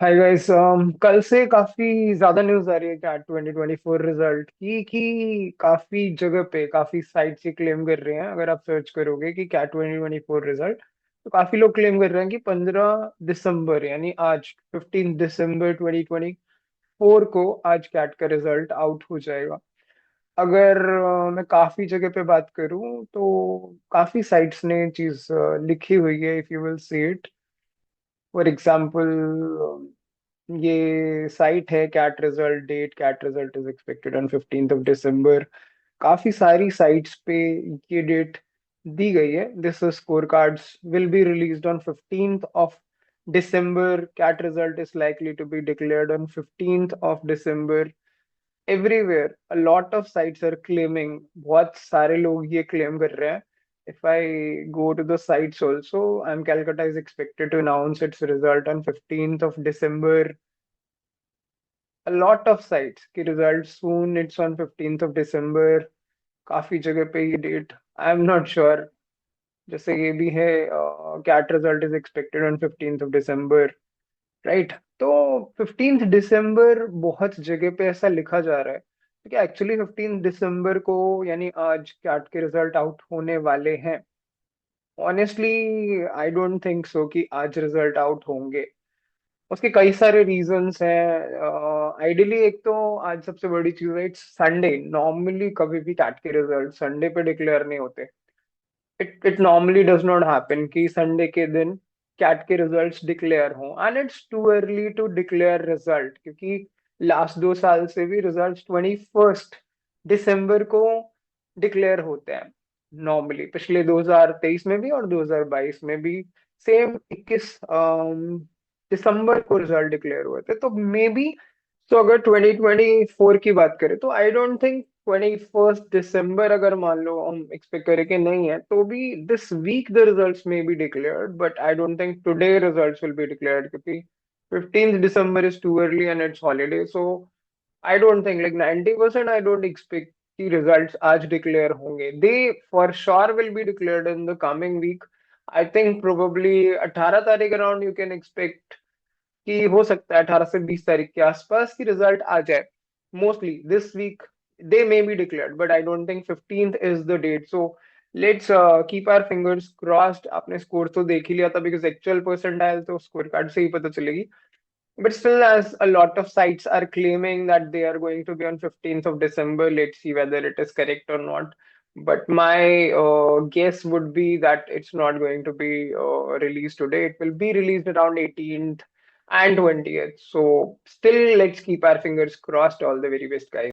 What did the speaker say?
Hi guys. कल से काफी ज्यादा न्यूज आ रही है कैट 2024 रिजल्ट की काफी जगह पे काफी साइट से क्लेम कर रहे हैं। अगर आप सर्च करोगे कि कैट 2024 रिजल्ट, तो काफी लोग क्लेम कर रहे हैं कि 15 दिसंबर यानी आज 15 दिसंबर 2024 को आज कैट का रिजल्ट आउट हो जाएगा। अगर मैं काफी जगह पे बात करूं तो काफी साइट्स ने चीज लिखी हुई है। If you will see it, for example, ये साइट है CAT result date, CAT result is expected on 15 December. काफी सारी साइट्स पे ये डेट दी गई है। This score cards will be released on 15 of December. CAT result is likely to be declared on 15 of December. Everywhere a lot of sites are claiming, बहुत सारे लोग ये क्लेम कर रहे हैं। If I go to the sites also, Calcutta is expected to announce its result on 15th of December. A lot of sites की result soon, it's on 15th of December. काफी जगह पे ये date I am not sure. जैसे ये भी है, CAT result is expected on 15th of December, right? तो 15th December बहुत जगह पे ऐसा लिखा जा रहा है कि एक्चुअली 15 दिसंबर को यानी आज कैट के रिजल्ट आउट होने वाले हैं। Honestly I don't think so कि आज रिजल्ट आउट होंगे। उसके कई सारे रीजंस हैं। आइडियली एक तो आज सबसे बड़ी चीज है, इट्स संडे। नॉर्मली कभी भी कैट के रिजल्ट संडे पे डिक्लेयर नहीं होते। It normally does not happen कि संडे के दिन कैट के रिजल्ट्स डिक्लेयर हों। And it's too early to declare result, क्योंकि लास्ट 2 साल से भी रिजल्ट्स 21 दिसंबर को डिक्लेयर होते हैं नॉर्मली। पिछले 2023 में भी और 2022 में भी सेम 21 दिसंबर को रिजल्ट डिक्लेयर हुए थे। तो मे बी, तो अगर 2024 की बात करें तो आई डोंट थिंक 21 दिसंबर, अगर मान लो हम एक्सपेक्ट करें कि नहीं है, तो भी this week the results may be declared, but I don't think today results will be declared, क्योंकि 15th December is too early and it's holiday. So I don't think, like 90% I don't expect कि results आज declare होंगे। They for sure will be declared in the coming week. I think probably 18 तारीख around you can expect कि हो सकता है 18 से 20 तारीख के आसपास की रिजल्ट आ जाए। Mostly this week they may be declared, but I don't think 15th is the date. So let's keep our fingers crossed. आपने स्कोर तो देख ही लिया था, बिकॉज एक्चुअल परसेंटाइल तो स्कोर कार्ड से ही पता चलेगी। But still, as a lot of sites are claiming that they are going to be on 15th of December, let's see whether it is correct or not. But my guess would be that it's not going to be released today. It will be released around 18th and 20th. So still, let's keep our fingers crossed. All the very best, guys.